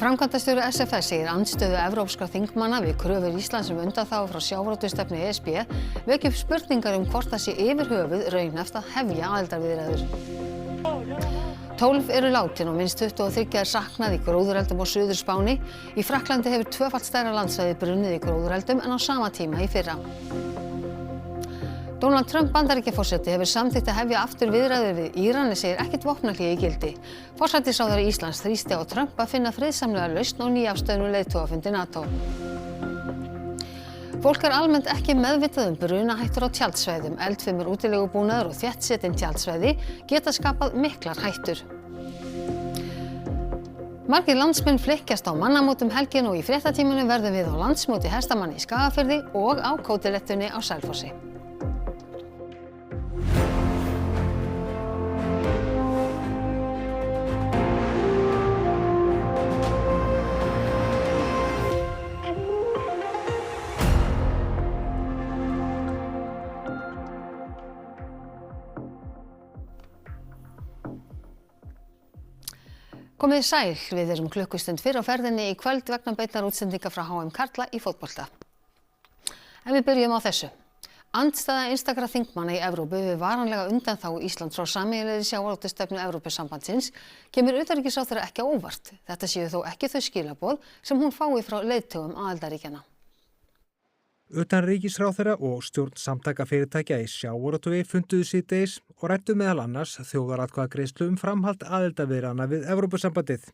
Framkvæmdastjóri SFS segir andstöðu evrópskra þingmanna við kröfur Íslands undanþágu frá sjávarútvegsstefnu ESB vekja upp spurningar hvort það sé yfir höfuð raunhæft að hefja aðildarviðræður. 12 eru látin og minnst 23 er saknað í gróðureldum á Suður-Spáni. Í Frakklandi hefur tvöfalt stærra landsvæði brunnið í gróðureldum en á sama tíma í fyrra. Donald Trump Bandaríkjaforseti hefur samþykkt að hefja aftur viðræður við Íran en segir ekkert vopnahlé í gildi. Forsætisráðherra Íslands þrýsti á Trump að finna friðsamlega lausn á nýafstöðnum leiðtogafundi NATO. Fólk er almennt ekki meðvitað brunahættur á tjaldsvæðum. Eldfimur útilegubúnaður og þéttsetin tjaldsvæði geta skapað miklar hættur. Margir landsmenn flykkjast á mannamótum helgina og í fréttatímanum verðum við á landsmóti hestamanna í Skagafirði og á Kótilettunni á Selfossi. Komið sæl, við erum klukkustund fyrr á ferðinni í kvöld vegna beinnar útsendinga frá HM Karla í fótbolta. En við byrjum á þessu. Andstaða einstakra þingmanna í Evrópu við varanlega undanþágu Íslands frá sameiginlegri sjávarútvegsstefnu Evrópusambandsins kemur utanríkisráðherra ekki á óvart. Þetta séu þó ekki þau skilaboð sem hún fái frá leiðtogum aðildarríkjanna. Utanríkisráðherra og stjórn samtaka fyrirtækja í sjávarútvegi funduðu síðdegis og ræddu meðal annars þjóðaratkvæðagreiðslu framhald aðildarviðræðna við Evrópusambandið.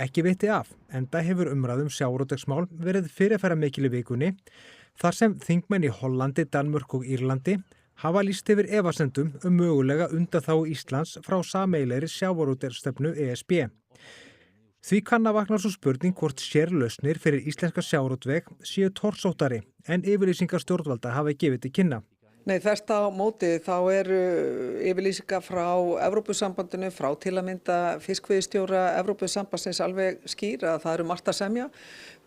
Ekki veitti af, enda hefur umræðum sjávarútvegsmál verið fyrirferðarmikil í vikunni, þar sem þingmenn í Hollandi, Danmörku og Írlandi hafa lýst yfir efasemdum mögulega undanþágu Íslands frá sameiginlegri sjávarútvegsstefnu ESB. Því kann að vakna svo spurning hvort sérlausnir fyrir íslenska sjávarútveg séu torsóttari en yfirlýsingar stjórnvalda hafa gefið til kynna. Nei, þvert á móti þá eru yfirlýsingar frá Evrópusambandinu, frá til að mynda fiskveiðistjóra Evrópusambandsins alveg skýr að það eru margt að semja.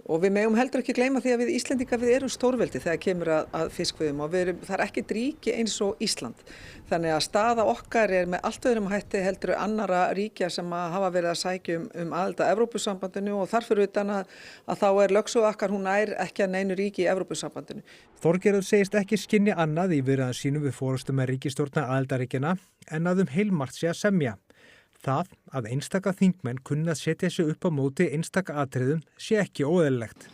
Og við megum heldur ekki gleyma því að við Íslendingar við erum stórveldi þegar kemur að fiskveiðum og það er ekkert ríki eins og Ísland. Þannig að staða okkar er með allt öðrum hætti heldur annara ríkja sem hafa verið að sækja aðild að Evrópusambandinu og þarfur utan að þá er lögsögu okkar hún nær ekki að neinu ríki í Evrópusambandinu. Þorgerður segist ekki skynja annað í viðræðum sínum við forystumenn ríkisstjórna aðildarríkjanna en að heilmargt sé að semja. Það að einstaka þingmenn kunni að setja sig upp á móti einstaka atriðum sé ekki óeðlilegt.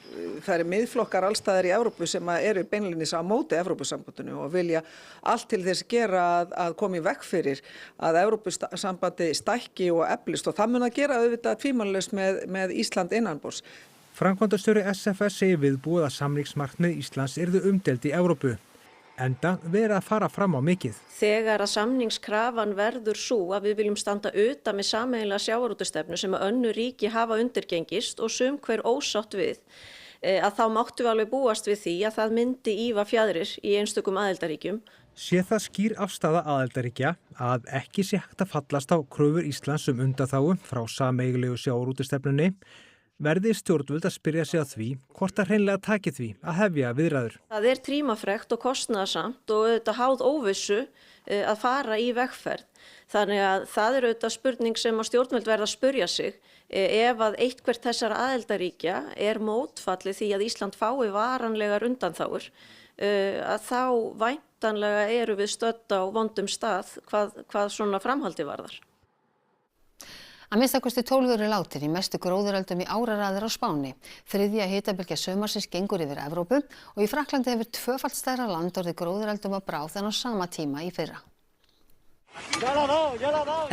Það eru miðflokkar allstaðar í Evrópu sem eru beinlínis á móti Evrópusambandinu og vilja allt til þess gera að koma í veg fyrir að Evrópusambandi stækki og eflist og það mun að gera auðvitað tvímælalaust með Ísland innanborðs. Framkvæmdastjóri SFS segir viðbúið að samningsmarkmið Íslands yrðu umdeild í Evrópu. Enda verið að fara fram á mikið. Þegar að samningskrafan verður svo að við viljum standa utan með sameiginlega sjávarútvegsstefnu sem önnur ríki hafa undirgengist og sum hver ósátt við, að þá máttum við alveg búast við því að það myndi ýfa fjaðrir í einstökum aðildarríkjum. Sé það skýr afstaða aðildarríkja að ekki sé hægt að fallast á kröfur Íslands undanþágu frá sameiginlegu sjávarútvegsstefnunni, verði stjórnvöld að spyrja sig að því hvort það hreinlega taki því að hefja viðræður. Það er trímafrekt og kostnaðarsamt og auðvitað háð óvissu að fara í vegferð. Þannig að það er auðvitað spurning sem að stjórnvöld verða að spyrja sig ef að eitthvert þessara aðildarríkja er mótfallið því að Ísland fái varanlegar undanþágur að þá væntanlega eru við stödd á vondum stað hvað svona framhaldi varðar. Að minnsta kosti 12 eru látin í mestu gróðureldum í áraraðir á Spáni. Þriðja hitabylgja sumarsins gengur yfir Evrópu og í Frakklandi hefur tvöfalt stærra land orðið gróðureldum að bráð en á sama tíma í fyrra.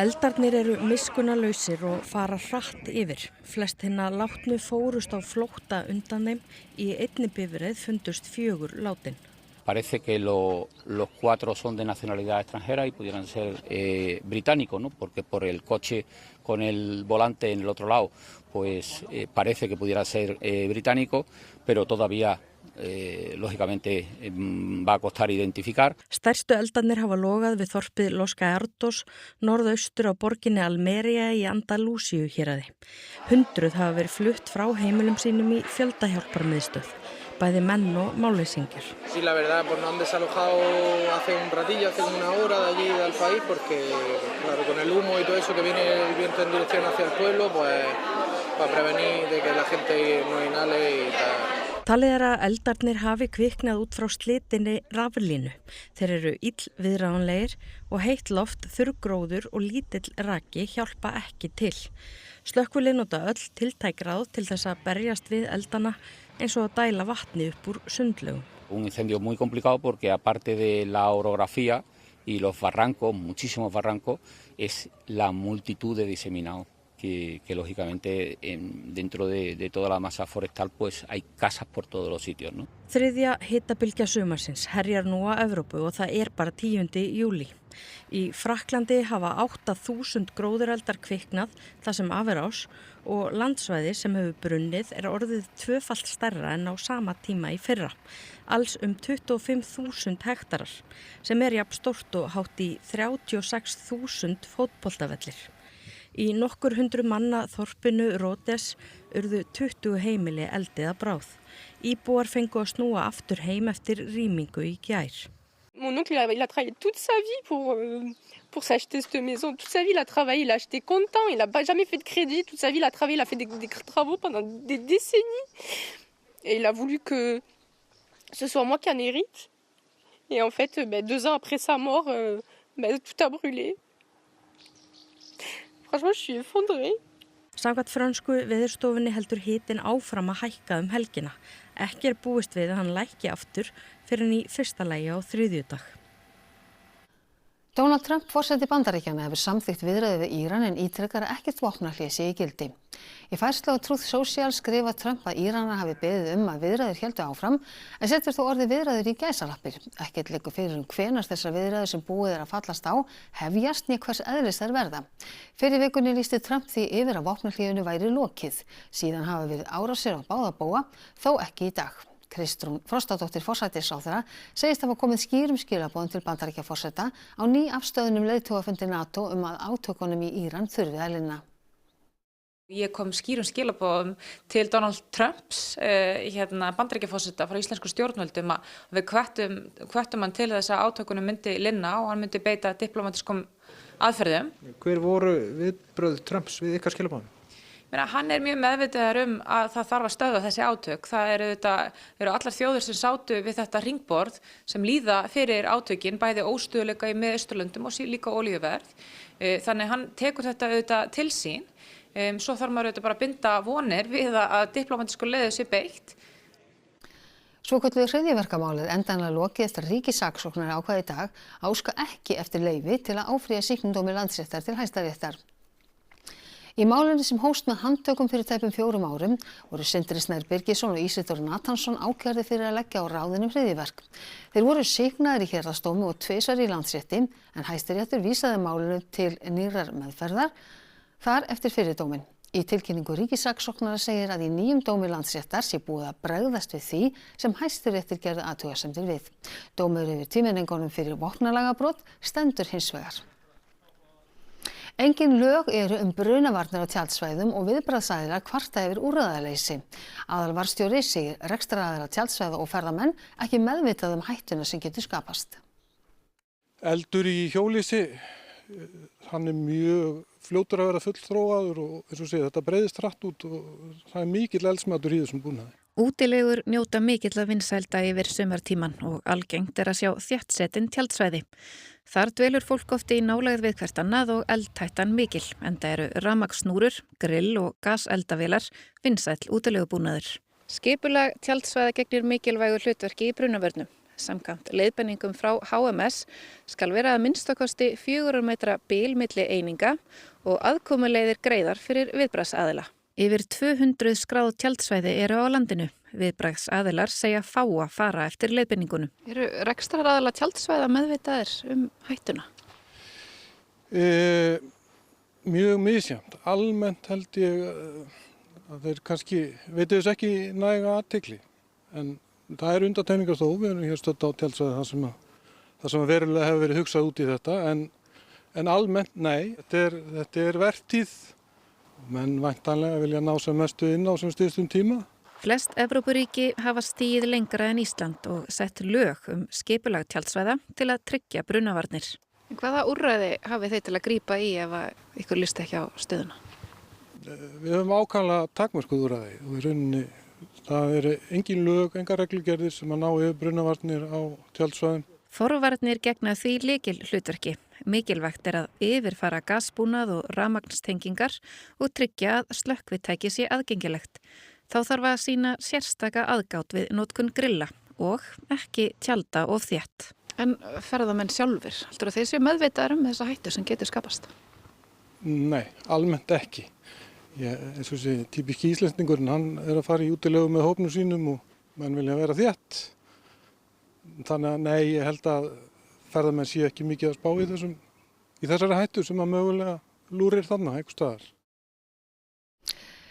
Eldarnir eru miskunnarlausir og fara hratt yfir. Flest hinna látnu fórust á flótta undan þeim. Í einni bifreið fundust 4 látin. Parece que los 4 son de nacionalidad extranjera y pudieran ser británicos, ¿no? Porque por el coche con el volante en el otro lado, pues parece que pudiera ser británico, pero todavía lógicamente va a costar identificar. Stærstu eldarnir hafa logað við þorpið Los Gaertos, norðaustur á borginni Almería í Andalúsíu héraði. 100 hafa verið flutt frá heimilum sínum í fjöldahjálparmiðstöð. bæði menn og málleysingjur. Sí, la verdad, pues nos han desalojado hace un ratillo, hace como una hora de allí del país, porque claro, con el humo y todo eso que viene el viento en dirección hacia el pueblo, pues para prevenir de que la gente no inhale y tal. Talið að eldarnir hafi kviknað út frá slitinni raflínu. Þeir eru illviðráðanlegir og heitt loft, þurr gróður og lítill raki hjálpa ekki til. Slökkvilið nota öll tiltæk ráð til þess að berjast við eldana eins og að dæla vatni upp úr sundlaugum. Un incendio muy complicado porque aparte de la orografía y los barrancos, muchísimos barrancos, es la multitud de diseminados. Que lógicamente dentro de toda la masa forestal pues hay casas por todos los sitios, ¿no? Þriðja hitabylgja sumarsins herjar nú á Evrópu og það bara 10. júlí. Í Frakklandi hafa 8.000 gróðureldar kviknað það sem af ás og landsvæði sem hefur brunnið orðið tvöfalt stærra en á sama tíma í fyrra. Alls 25.000 hektarar sem jafn stórt og hátt í 36.000 fótboltavellir. Í nokkur hundru manna þorpinu Rhodes urðu 20 heimili eldið að bráð. Íbúar fengu að snúa aftur heim eftir rýmingu í gær. Mon oncle, il a travaillé toute sa vie pour s'acheter cette maison. Toute sa vie, il a travaillé, il a acheté content, il n'a jamais fait de crédit. Toute sa vie, il a travaillé, il a fait des travaux pendant des décennies. Et il a voulu que ce soit moi qui en hérite. Et en fait, 2 ans après sa mort, tout a brûlé. Franchement, je suis effondrée. Samkvæmt frönsku veðurstofunni heldur hitinn áfram að hækka helgina. Ekki búist við að hann lækki aftur fyrir en í fyrsta lagi á þriðjudag. Donald Trump, forseti Bandaríkjanna, hefur samþykkt viðræður við Íran en ítrekar að ekkert vopnahlé sé í gildi. Í færslu á Truth Social skrifa Trump að Íranar hafi beðið að viðræður héldu áfram en setur þó orðið viðræður í gæsalappir. Ekkert liggur fyrir hvenær þessar viðræður sem búið að fallast á hefjast né hvers eðlis þær verða. Fyrr í vikunni lýsti Trump því yfir að vopnahléinu væri lokið. Síðan hafa verið árásir á báða bóga, þó ekki í dag. Kristrún Frostadóttir forsætisráðherra segist hafa komið skýrum skilaboðum til Bandaríkjaforseta á nýafstöðnum leiðtogafundi NATO að átökunum í Íran þurfi að linna. Ég kom skýrum skilaboðum til Donald Trumps, Bandaríkjaforseta frá íslensku stjórnvöldum að við hvettum hann til þess að átökunum myndi linna og hann myndi beita diplomatískum aðferðum. Hver voru viðbrögð Trumps við ykkar skilaboðum? Hann mjög meðvitaður að það þarf að stöðva þessi átök. Það eru allar þjóðir sem sátu við þetta hringborð sem líða fyrir átökin, bæði óstöðuleika í Mið-Austurlöndum og líka olíuverð. Þannig hann tekur þetta til sín. Svo þarf maður bara að binda vonir við að diplomatísku leiði sé beitt. Svokölluðu hryðjuverkamálið endanlega lokið eftir að ríkissaksóknari ákvað í dag að óska ekki eftir leyfi til að áfrýja sýknudómi Landsréttar til Hæstaréttar. Í málinu sem hófst með handtökum fyrir tæpum 4 árum voru Sindri Snær Birgisson og Ísidór Nathansson ákærðir fyrir að leggja á ráðinu hryðjuverk. Þeir voru sýknaðir í héraðsdómi og 2 í Landsrétti en Hæstiréttur vísaði málinu til nýrrar meðferðar þar eftir fyrri dóminn. Í tilkynningu ríkissaksóknara segir að í nýjum dómi Landsréttar sé búið að bregðast við því sem Hæstiréttur gerði athugasemdir við. Dómur yfir tvímenningunum fyrir vopnalagabrot stendur hins vegar. Engin lög eru brunavarnir á tjaldsvæðum og viðbragðsaðilar kvarta yfir úrræðaleysi. Aðalvarðstjóri segir rekstraraðilar tjaldsvæða og ferðamenn ekki meðvitað hættuna sem getur skapast. Eldur í hjólhýsi, hann mjög fljótur að vera fullþróaður og eins og segja þetta breiðist hratt út og það mikill eldsmatur í þessum búnaði. Útilegur njóta mikilla vinsælda yfir sumartíman og algengt að sjá þéttsetin tjaldsvæði. Þar dvelur fólk ofti í nálægð við hvert annað og eldhættan mikil, enda eru rafmagnssnúrur, grill og gaseldavélar vinsæll útilegubúnaður. Skipulag tjaldsvæða gegnir mikilvægu hlutverki í brunavörnum. Samkvæmt leiðbeiningum frá HMS skal vera að minnstakosti 4 metra bil milli eininga og aðkomuleiðir greiðar fyrir viðbragðsaðila. Yfir 200 skráð tjaldsvæði eru á landinu. Viðbragðsaðilar segja fá að fara eftir leiðbeiningunum. Eru rekstraraðilar tjaldsvæða meðvitaðir hættuna? Mjög misjafnt. Almennt held ég að þeir kannski veitu þess ekki næga athygli. En það undantekningar þó. Við erum hér stödd á tjaldsvæði þar sem verulega hefur verið hugsað út í þetta. En almennt nei. Þetta er vertíð. Menn væntanlega vilja ná sem mestu inn á sem styrstum tíma. Flest Evrópuríki hafa stigið lengra en Ísland og sett lög skipulag tjaldsvæða til að tryggja brunavarnir. Hvaða úrræði hafið þið til að grípa í ef ykkur líst ekki á stöðuna? Við höfum ákaflega takmörkuð úrræði og í rauninni það eru engin lög, engar reglugerðir sem að ná yfir brunavarnir á tjaldsvæðum. Forvarnir gegna því lykilhlutverki. Mikilvægt að yfirfara gasbúnað og rafmagnstengingar og tryggja að slökkvitæki sé aðgengilegt. Þá þarf að sýna sérstaka aðgát við notkun grilla og ekki tjalda of þétt. En ferðamenn sjálfur, heldur þeir séu meðvitaðir þessa hættu sem getur skapast? Nei, almennt ekki. Eins og þessi típiski íslendingurinn, hann að fara í útilegu með hópnum sínum og menn vilja vera þétt. Þannig að nei, ég held að ferðamenn séu ekki mikið að spá í þessari hættu sem að mögulega lúrir þarna einhvers staðar.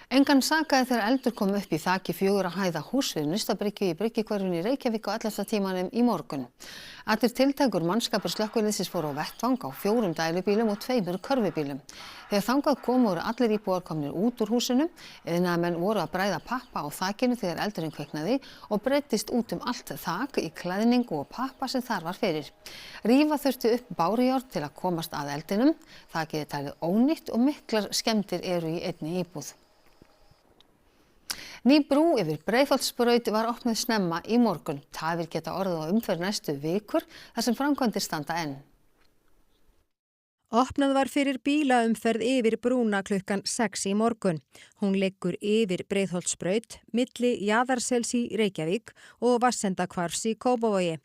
Engan sakaði þegar eldur kom upp í þaki 4 hæða hús við Naustabryggju í Bryggjukverfinu í Reykjavík á 11. tímanum í morgun. Allir tiltækur mannskapur slökkviliðsins fóru á vettvang á 4 dælubílum og 2 körfubílum. Þegar þangað komu voru allir íbúar komnir út úr húsinu, iðnaðarmenn voru að bræða pappa á þakinu þegar eldurinn kviknaði og breiddist út allt þak í klæðningu og pappa sem þar var fyrir. Rífa þurfti upp bárujárn til að komast að eldinum. Þakið er talið ónýtt og miklar skemmdir eru í einni íbúð. Ný brú yfir Breiðholtsbraut var opnuð snemma í morgun. Tafir geta orðið á umferð næstu vikur þar sem framkvæmdir standa enn. Opnað var fyrir bílaumferð yfir brúna klukkan 6 í morgun. Hún liggur yfir Breiðholtsbraut, milli Jaðarsels í Reykjavík og Vassendahvarfs í Kópavogi.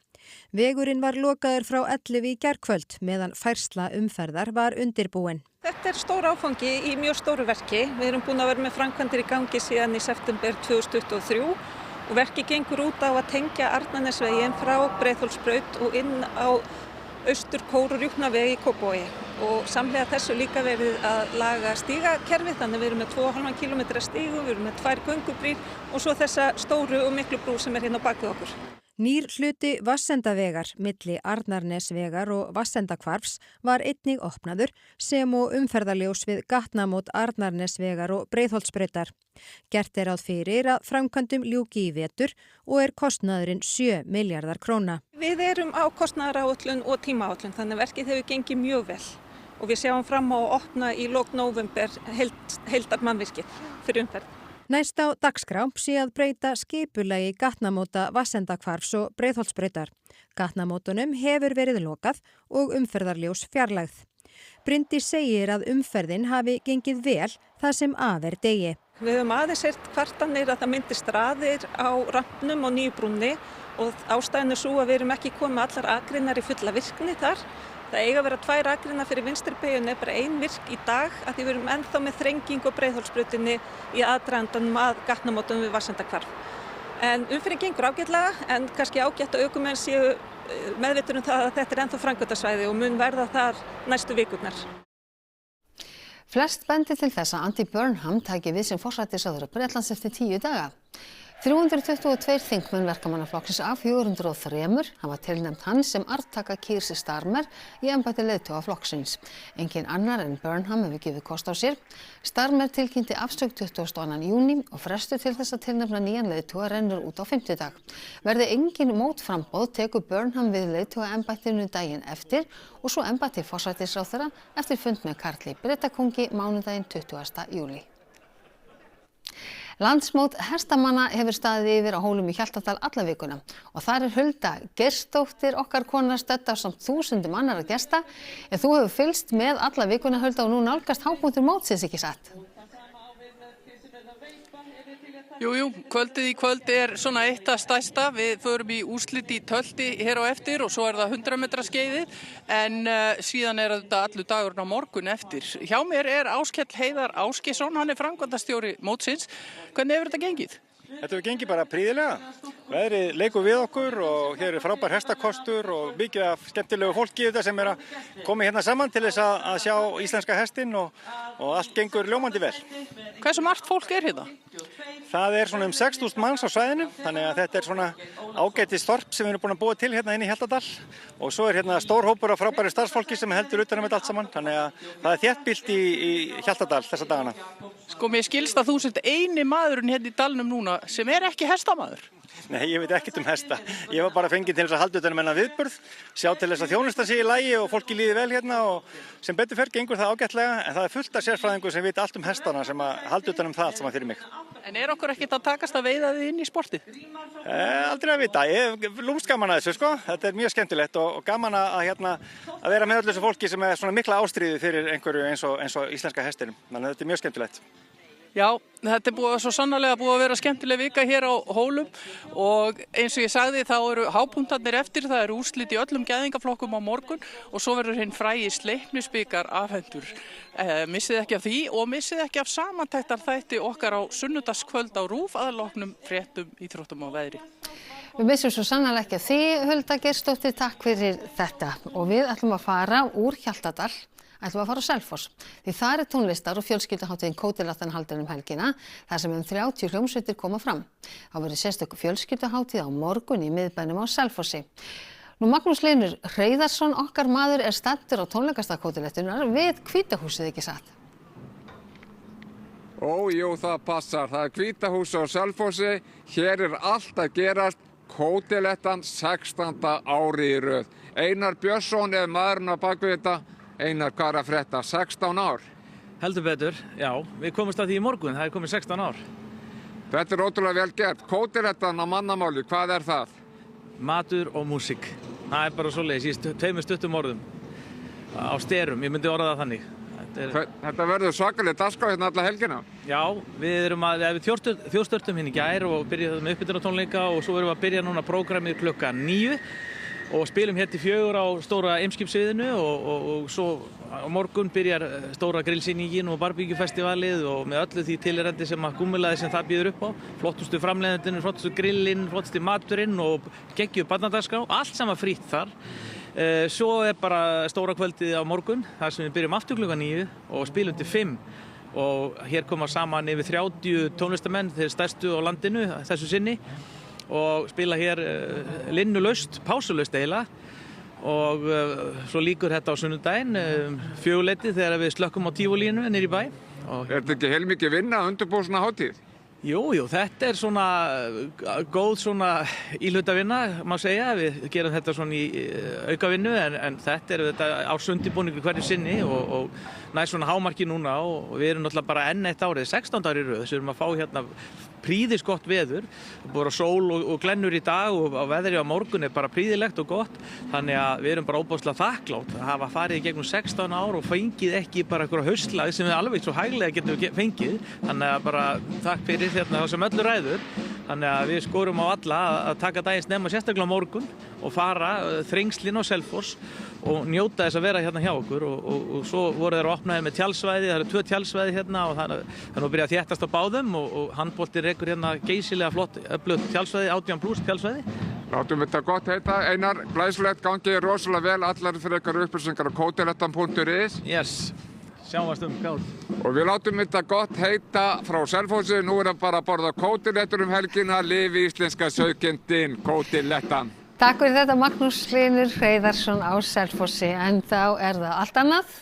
Vegurinn var lokaður frá 11 í gærkvöld meðan færsla umferðar var undirbúin. Þetta er stór áfangi í mjög stóru verki. Við erum búin að vera með framkvæmdir í gangi síðan í september 2023 og verkið gengur út á að tengja Arnarnesveginn frá Breiðholtsbraut og inn á Austur-Kór og Rjúpnaveg í Kópavogi. Og samhliða þessu líka verið að laga stígakerfið, þannig við erum með 2,5 km stígu, við erum með 2 göngubrýr og svo þessa stóru og miklu brú sem er hérna á bak við okkur. Nýr hluti Vassendavegar milli Arnarnesvegar og Vassendahvarfs var einnig opnaður sem og umferðarljós við gatnamót Arnarnesvegar og Breiðholtsbrautar. Gert er ráð fyrir að framkvæmdum ljúki í vetur og er kostnaðurinn 7 milljarðar króna. Við erum á kostnaðaráætlun og tímaáætlun, þannig verkið hefur gengið mjög vel og við sjáum fram á að opna í lok nóvember heildarmannvirkið fyrir umferð. Næst á dagskrá sé að breyta skipulagi gatnamóta Vassendahvarfs og Breiðholtsbrautar. Gatnamótunum hefur verið lokað og umferðarljós fjarlægð. Bryndís segir að umferðin hafi gengið vel það sem af er degi. Við höfum aðeins heyrt kvartanir að það myndist raðir á rampnum og nýju brúnni og ástæðan er svo að við erum ekki komið með allar akreinar í fulla virkni þar. Það eiga að vera 2 akreinar fyrir vinstri beygju en bara 1 virk í dag að við erum ennþá með þrengingu á Breiðholtsbrautinni í aðdragandanum að gatnamótum við Vassendahvarf. En umferðin gengur ágætlega en kannski ágætt að ökumenn séu meðvituð um það að þetta er ennþá framkvæmdasvæði og mun verða þar næstu vikurnar. Flest bendir til þess að Andy Burnham taki við sem forsætisráðherra Bretlands eftir 10 daga. 322 þingmenn verkamannaflokksins af 403 hafa tilnefnt hann sem arftaka Keir Starmer í embætti leiðtoga flokksins. Enginn annar en Burnham hefur gefið kost á sér. Starmer tilkynnti afsögn 22. júní og frestur til þess að tilnefna nýjan leiðtoga rennur út á 50 dag. Verði engin mótframboð tekur Burnham við leiðtoga embættinu daginn eftir og svo embætti forsætisráðherra eftir fund með Karli Bretakonungi mánudaginn 20. júlí. Landsmót hestamanna hefur staðið yfir á Hólum í Hjaltadal alla vikuna og þar er Hulda Geirsdóttir okkar kona stödd ásamt þúsundum annarra gesta. En þú hefur fylgst með alla vikuna, Hulda, og nú nálgast hápunktur mótsins, ekki satt? Jú, kvöldið í kvöld er svona eitt að stærsta. Við förum í úrslit í Tölti hér á eftir og svo er það 100 metra skeiðið en síðan er þetta allur dagurinn á morgun eftir. Hjá mér er Áskell Heiðar Ásgeirsson, hann er framkvæmdastjóri mótsins. Hvernig hefur þetta gengið? Þetta hefur gengið bara prýðilega. Veðrið leikur við okkur og hér er frábær hestakostur og mikið af skemmtilegu fólki þetta sem er að koma hérna saman til þess að sjá íslenska hestinn og allt gengur ljómandi vel. Hversu margt fólk er hérna? Það er svona 6.000 manns á svæðinu, þannig að þetta er svona ágætis þorp sem við erum búin að búa til hérna inn í Hjaltadal og svo er hérna stór hópur af frábæri starfsfólki sem heldur utan um þetta allt saman, þannig að það er þéttbýlt í Hjaltadal þessa dagana. Sko, mér skilst að þú sért eini maðurinn hérna í dalnum núna sem ekki hestamaður. Nei, ég veit ekkert hesta. Ég var bara fenginn til þess að halda utan um þennan viðburð, sjá til þess að þjónustan sé í lagi og fólki líði vel hérna og sem betur fer gengur það ágætlega, en það fullt af sérfræðingum sem vita allt hestana sem að halda utan um það allt saman fyrir mig. En okkur ekkert að takast að veiða þið inn í sportið? Aldrei að vita. Ég hef lúmst gaman að þessu, sko. Þetta er mjög skemmtilegt og gaman að vera með öllu þessu fólki sem er svona mikla ástríðu fyrir einhverju eins og íslenska hestinum. Þannig að þetta er mjög skemmtilegt. Já, þetta er svo sannarlega búið að vera skemmtileg vika hér á Hólum og eins og ég sagði þá eru hápunktarnir eftir, það eru úrslit í öllum gæðingaflokkum á morgun og svo verður hinn frægi Sleipnisbikar afhentur. Missið ekki af því og missið ekki af samantæktarþætti okkar á sunnudagskvöld á RÚV að loknum fréttum, íþróttum og veðri. Við missum svo sannarlega ekki af því, Hulda Geirsdóttir, takk fyrir þetta og við ætlum að fara úr Hjaltadal. Ætlum að fara á Selfoss, því þar er tónlistar og fjölskylduhátíðin Kótilettan haldin helgina, þar sem 30 hljómsveitir koma fram. Þá verður sérstök fjölskylduhátíð á morgun í miðbænum á Selfossi. Magnús Hlynur Hreiðarsson, okkar maður, er staddur á tónleikastað Kótilettunar við Hvítahúsið, ekki satt? Jú, það passar. Það er Hvítahúsið á Selfossi. Hér er allt að gerast. Kótilettan 16. ári í röð. Einar Björnsson er maðurinn á bakvið þetta. Einar, hvað er að frétta? 16 ár? Heldur betur, já. Við komumst að því í morgun, það er komið 16 ár. Þetta er ótrúlega vel gert. Kótilettan á mannamáli, hvað er það? Matur og músík. Það er bara svoleiðis, í 2 stuttum orðum. Á sterum, ég myndi orða það þannig. Þetta verður svakalega dagskrá hérna alla helgina? Já, við þjóðstörtum hérna í gær og byrjuðum með uppbytunartónleika og svo erum við að byrja núna prógramið klukkan 9. Og spilum hér til 4 á stóra Eimskipssviðinu og svo á morgun byrjar stóra grillsýningin og barbíkjufestivalið og með öllu því tilrendi sem að gúmmulaði sem það býður upp á. Flottustu framleiðendin, flottustu grillinn, flottustu maturinn og geggjuð barnadagskrá, allt saman frítt þar. Svo er bara stóra kvöldið á morgun, þar sem við byrjum aftur klukkan 9 og spilum til 5. Og hér koma saman yfir 30 tónlistamenn, þeir stærstu á landinu þessu sinni. Og spila hér linnulaust, pásulaust eiginlega og svo lýkur þetta á sunnudaginn 4:00 þegar við slökkum á tívolínu niður í bæ. Er þetta ekki heilmikið vinna að undirbúa svona hátíð? Jú, þetta er svona góð svona íhlutavinna, má segja. Við gerum þetta svona í aukavinnu en þetta er þetta ársundirbúningur hverju sinni og næst svona hámarki núna og við erum náttúrulega bara enn eitt árið, 16 ári í röð, sem við erum að fá hérna príðis gott veður, bara sól og glennur í dag og veðrið á morgun er bara príðilegt og gott, þannig að við erum bara óbúslega þakklátt að hafa farið í gegnum 16 ár og fengið ekki bara einhverja haustlag sem við alveg svo hæglega getum fengið, þannig að bara takk fyrir það sem öllu ræður, þannig að við skorum á alla að taka daginn snemma sérstaklega á morgun og fara þrengslin á Selfoss og njóta þess að vera hérna hjá okkur og svo voru þeir að opna hérna með tjaldsvæði, það eru 2 tjaldsvæði hérna og það er nú byrjað að þéttast á báðum og handboltinn rekur hérna geysilega flott öflugt tjaldsvæði, 18+ tjaldsvæði. Látum þetta gott heita. Einar, glæsilegt, gangi rosalega vel, allar frekar upplýsingar á kótilettan.is. Yes, sjáumst gátt. Og við látum þetta gott heita frá Selfossi, nú er það bara að borða kótilettur helgina, lifi íslenska sauðkindin, Kótilettan. Takk fyrir þetta Magnús Hlynur Hreiðarsson á Selfossi, en þá er það allt annað.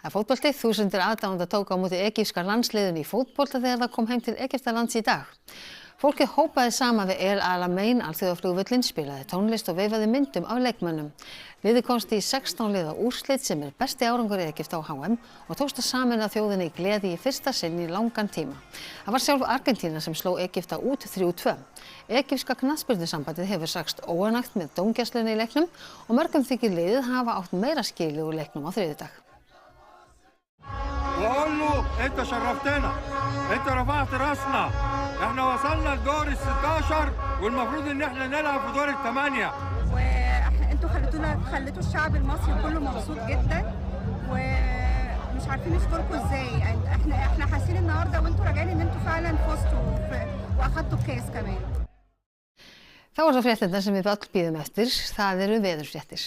Það er fótbolti, þúsundir aðdáenda tóku á móti egypska landsliðinu í fótbolta þegar það kom heim til Egyptalands í dag. Fólkið hópaði saman við El Alamein alþjóðaflugvöllinn, spilaði tónlist og veifaði myndum af leikmönnum. Liðið komst í 16 liða úrslit sem er besti árangur Egypta á HM og tókst að sameina þjóðinni í gleði í fyrsta sinn í langan tíma. Það var sjálf Argentína sem sló Egypta út 3-2. Egypska knattspyrnusambandið hefur sagst óánægt með dómgæsluna í leiknum og mörgum þykir liðið hafa átt meira skilið úr leiknum á þriðjudag. وقول انت شرفتنا انت رفعت راسنا احنا وصلنا لدور ال16 والمفروض ان احنا نلعب في دور ال8 وانتوا خليتوا الشعب المصري كله مبسوط جدا ومش عارفين نشكركم ازاي احنا حاسين النهارده وانتوا راجعين ان انتوا فعلا فزتوا واخدتوا الكاس كمان. Þá er það fréttirnar sem við öll bíðum eftir, það eru veðurfréttir.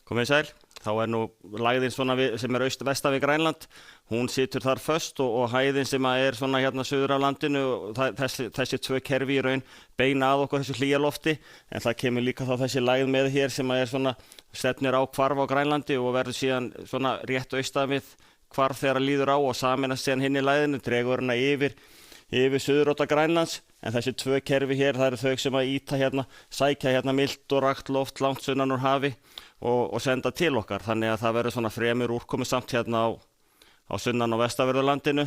Komið sæl, þá nú lægðin svona sem vestan við Grænland, hún situr þar föst og hæðin sem svona hérna suður af landinu, þessi tvö kerfi í raun beina að okkur þessu hlýja lofti, en það kemur líka þá þessi lægð með hér sem svona stefnir á hvarf á Grænlandi og verður síðan svona rétt austan við hvarf þegar líður á og sameinast síðan hinn í lægðinu, dregur hana yfir suðurótta Grænlands, en þessi tvö kerfi hér, það eru þau sem að ýta hérna, sækja hérna milt og rakt loft langt sunnan úr hafi og senda til okkar, þannig að það verður svona fremur úrkomusamt hérna á sunnan- og vestanverðu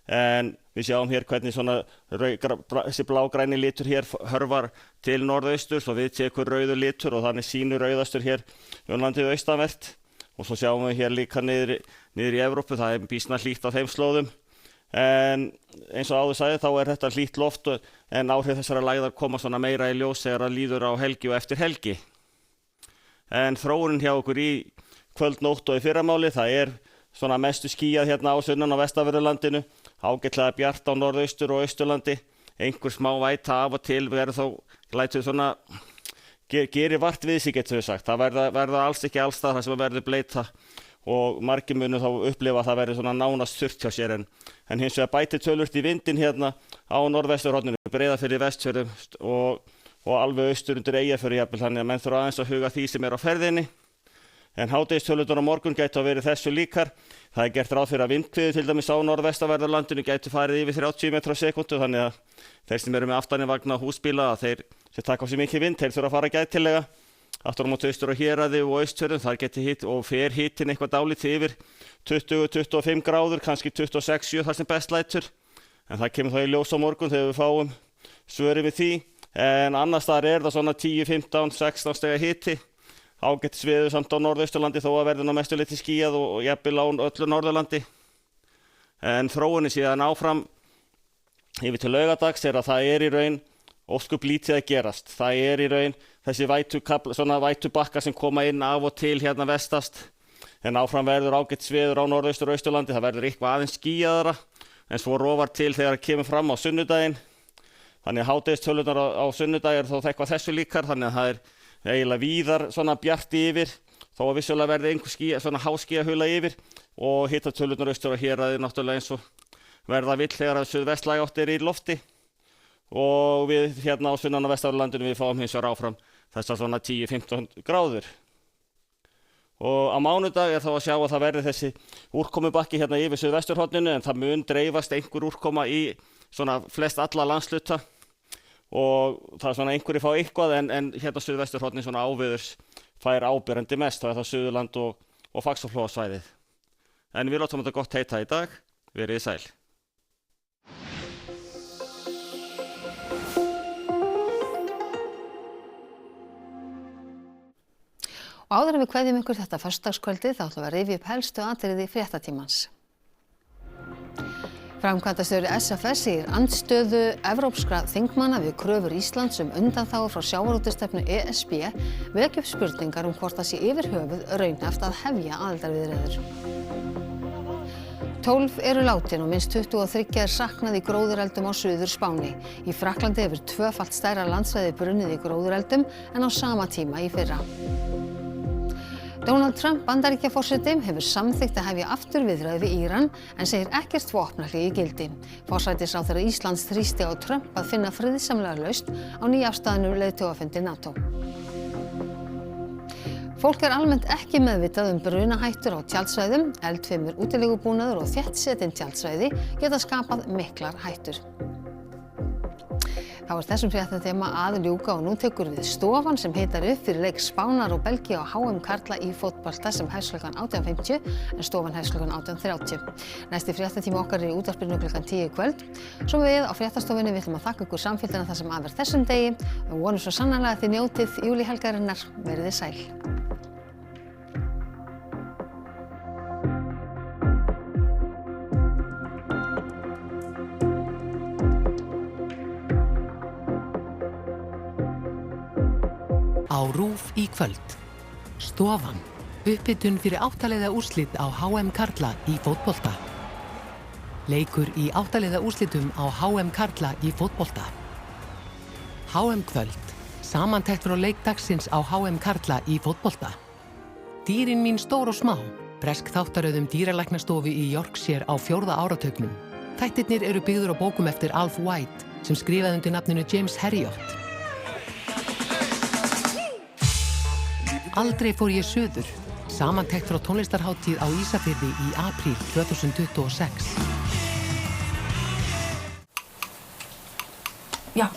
en við sjáum hér hvernig svona þessi blágræni litur hér hörfar til norðausturs og við tekur rauður litur og þannig sýnur rauðastur hér landið austanvert og svo sjáum við hér líka niður í Evrópu, það býsna hlýtt á þeim slóðum. En eins og áður sagði þá þetta hlýtt loft en áhrif þessara lægðar koma svona meira í ljós þegar það líður á helgi og eftir helgi. En þróunin hjá okkur í kvöld, nótt og í fyrramáli, það svona mestu skýjað hérna á sunnan- og vestanverðu landinu, ágætlega bjart á norðaustur og austurlandi, einhver smá væta af og til verður þó lætur svona gerir vart við sig getur við sagt. Það verða alls ekki alls þar sem verður bleita og margir munu þá upplifa að það verður svona nánast þurrt hjá sér en hins vegar bætir töluvert í vindinn hérna á norðvesturhorninu, Breiðafirði, Vestfjörðum og alveg austur undir Eyjafirði jafnvel, þannig að menn þurfa aðeins að huga því sem á ferðinni. En hádegistölurnar á morgun gætu að verið þessu líkar. Það gert ráð fyrir að vindhviður til dæmis á norðvestanverðu gætu farið yfir 30 metra á sekúndu, þannig að þeir sem eru með aftanivagna húsbíla, þeir sem taka á sig mikið vind, þeir þurfa að fara gætilega. Aftur á móti austur á Héraði og Austfjörðum, þar geti hitt og fer hitinn eitthvað dálítið yfir 20-25 gráður, kannski 26-7 þar sem best lætur. En það kemur þá í ljós á morgun þegar við fáum svörin við því. En annars þar það svona 10, 15, 16 stiga hiti. Ágætis veður samt á norðausturlandi þó að verði mestu litið skýjað og jafnvel á öllu Norðurlandi. En þróunin síðan áfram yfir til laugardags að það í raun óskup lítið að gerast. Það í raun þessi vætubakka sem koma inn af og til hérna vestast. En áfram verður ágætis veður á norðaustur og austurlandi, það verður eitthvað aðeins skýjaðara, en svo rofar til þegar það kemur fram á sunnudaginn. Þannig að hádegistölunar á sunnudag þó eitthvað þessu líkar, þannig að það eiginlega víðar svona bjart yfir, þó að vissulega verði einhver svona háskýjahula yfir og hitatölunar austur og Héraði náttúrulega eins og verða vill þegar að suðvestlæg átt í lofti. Og við hérna á sunnan- og vestanverðu við fáum hins vegar áfram þessar svona 10-15 gráður. Og á mánudag þá að sjá að það verði þessi úrkomubakki hérna yfir suðvesturhorninu, en það mun dreifast einhver úrkoma í svona flest alla landsluta og það svona einhverjir fá eitthvað en hérna suðvesturhornin svona áviðurs fær áberandi mest, það það Suðurland og Faxaflóasvæðið. En við látum þetta gott heita í dag, verið sæl. Og áður en við kveðjum ykkur þetta föstudagskvöldið þá ætlum við að rifja upp helstu atriði fréttatímans. Framkvæmdastjóri SFS segir andstöðu evrópskra þingmanna við kröfur Íslands undanþágu frá sjávarútvegsstefnu ESB vekja upp spurningar hvort það sé yfir höfuð raunhæft að hefja aðildarviðræður. 12 eru látin og minnst 23 saknað í gróðureldum á Suður Spáni. Í Frakklandi hefur tvöfalt stærra landsvæði brunnið í gróðureldum en á sama tíma í fyrra. Donald Trump Bandaríkjaforseti hefur samþykkt að hefja aftur viðræður við Íran en segir ekkert vopnahlé í gildi. Forsætisráðherra Íslands þrýsti á Trump að finna friðsamlega lausn á nýafstaðnum leiðtogafundi NATO. Fólk almennt ekki meðvitað brunahættur á tjaldsvæðum, eldfimur útilegubúnaður og þéttsetin tjaldsvæði geta skapað miklar hættur. Þá þessum fréttatíma að ljúka og nú tekur við stofan sem hitar upp fyrir leik Spánar og Belgíu á HM karla í fótbolta sem hefst klukkan 18:50 en stofan hefst klukkan 18:30. Næsti fréttatími okkar í útvarpinu klukkan 10 í kvöld. Svo við á fréttastofunni ætlum að þakka ykkur samfylgdina það sem af þessum degi. Við vonum svo sannarlega að þið njótið júlíhelgarinnar. Verið þið sæl. Á RÚV í kvöld. Stofan. Upphitun fyrir 8 liða úrslit á HM karla í fótbolta. Leikur í 8 liða úrslitum á HM karla í fótbolta. HM kvöld. Samantekt frá leik dagsins á HM karla í fótbolta. Dýrin mín stór og smá. Bresk þáttaröð dýralæknastofu í Yorkshire á 4. áratugnum. Þættirnir eru byggður á bókum eftir Alf White sem skrifaði undir nafninu James Herriot. Aldrei fór ég suður. Samantekt frá tónlistarhátíð á Ísafirði í apríl 2026. Já.